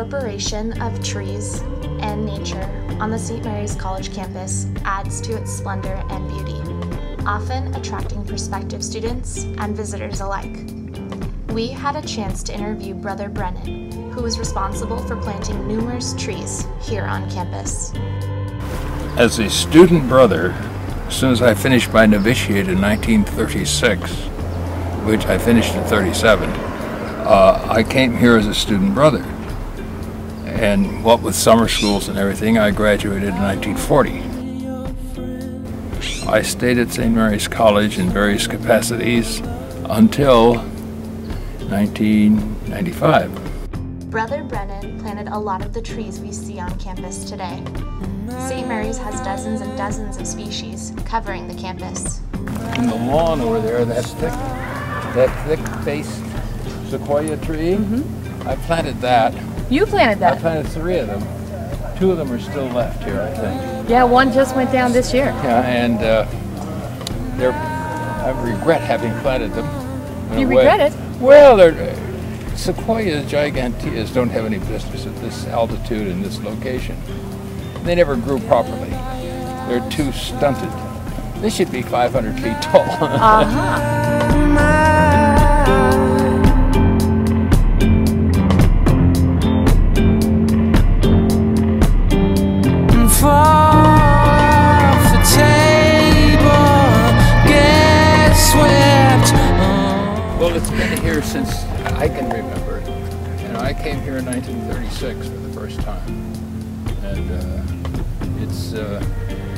incorporation of trees and nature on the St. Mary's College campus adds to its splendor and beauty, often attracting prospective students and visitors alike. We had a chance to interview Brother Brennan, who was responsible for planting numerous trees here on campus. As a student brother, as soon as I finished my novitiate in 1936, which I finished in 37, I came here as a student brother. And what with summer schools and everything, I graduated in 1940. I stayed at St. Mary's College in various capacities until 1995. Brother Brennan planted a lot of the trees we see on campus today. St. Mary's has dozens and dozens of species covering the campus. And the lawn over there, that thick-faced sequoia tree, I planted that. You planted that? I planted 3 of them. 2 of them are still left here, I think. Yeah, one just went down this year. Yeah, and I regret having planted them. You regret it? Well, sequoias giganteas don't have any business at this altitude and this location. They never grew properly. They're too stunted. They should be 500 feet tall. Well, it's been here since I can remember. You know, I came here in 1936 for the first time, and it's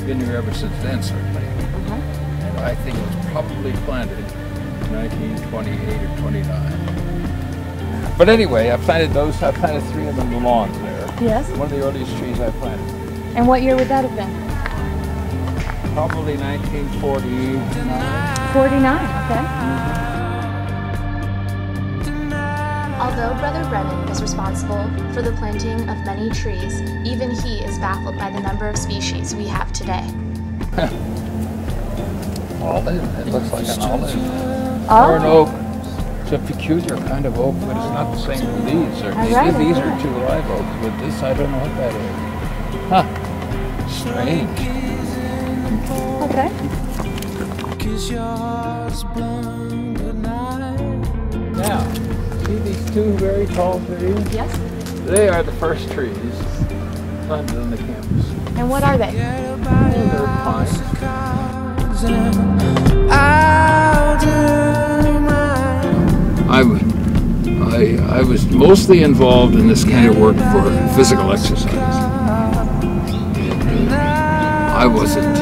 been here ever since then, certainly. And I think it was probably planted in 1928 or 29. But anyway, I planted 3 of them in the lawns there. Yes. One of the earliest trees I planted. And what year would that have been? Probably 1949. 49, okay. Although Brother Brennan was responsible for the planting of many trees, even he is baffled by the number of species we have today. Olive, it looks like an olive. Oh. Or an oak. It's a peculiar kind of oak, but it's not the same as these. These are 2 live oaks, but this, I don't know what that is. Huh. Strange. Okay. Now, see these 2 very tall trees? Yes. They are the first trees planted on the campus. And what are they? They're pines. I was mostly involved in this kind of work for physical exercise. And, I wasn't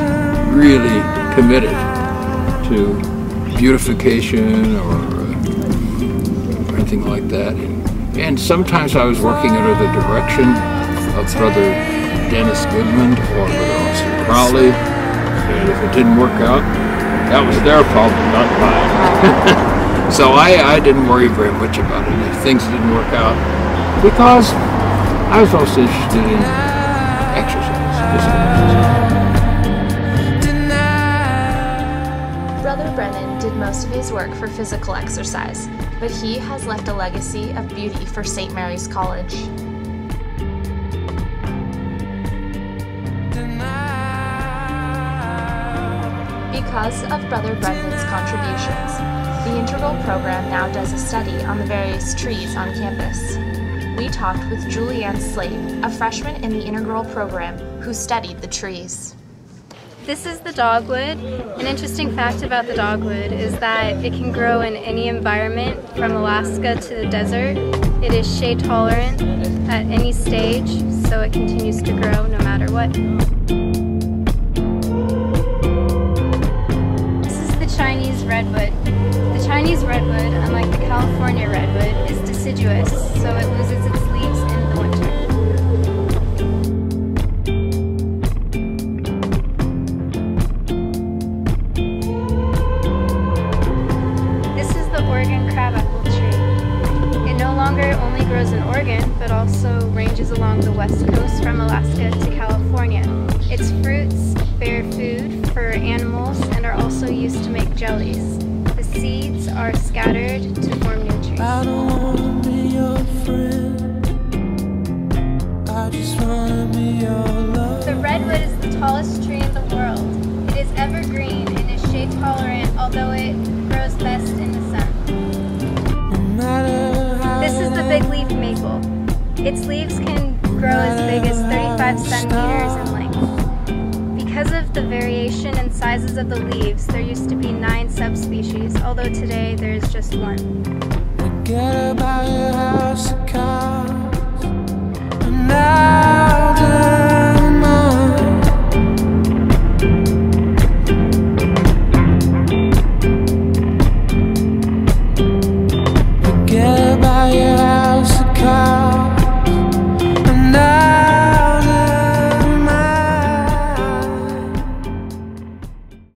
really committed to beautification or anything like that. And sometimes I was working under the direction of Brother Dennis Goodman or Brother Officer Crowley. And if it didn't work out, that was their problem, not mine. So I didn't worry very much about it if things didn't work out, because I was also interested in exercise, physical exercise. Brother Brennan did most of his work for physical exercise, but he has left a legacy of beauty for St. Mary's College. Because of Brother Brennan's contributions, the Integral program now does a study on the various trees on campus. We talked with Julianne Slade, a freshman in the Integral program who studied the trees. This is the dogwood. An interesting fact about the dogwood is that it can grow in any environment from Alaska to the desert. It is shade tolerant at any stage, so it continues to grow no matter what. This is the Chinese redwood. The Chinese redwood, unlike the California redwood, is deciduous, so it loses its leaves in the winter. Only grows in Oregon, but also ranges along the west coast from Alaska to California. Its fruits bear food for animals and are also used to make jellies. The seeds are scattered to form new trees. I don't want to be your friend. tallest tree in the world. It is evergreen and is shade tolerant, although it grows best in the sun. This is the big leaf maple. Its leaves can grow as big as 35 centimeters in length. Because of the variation in sizes of the leaves, there used to be 9 subspecies, although today there is just 1.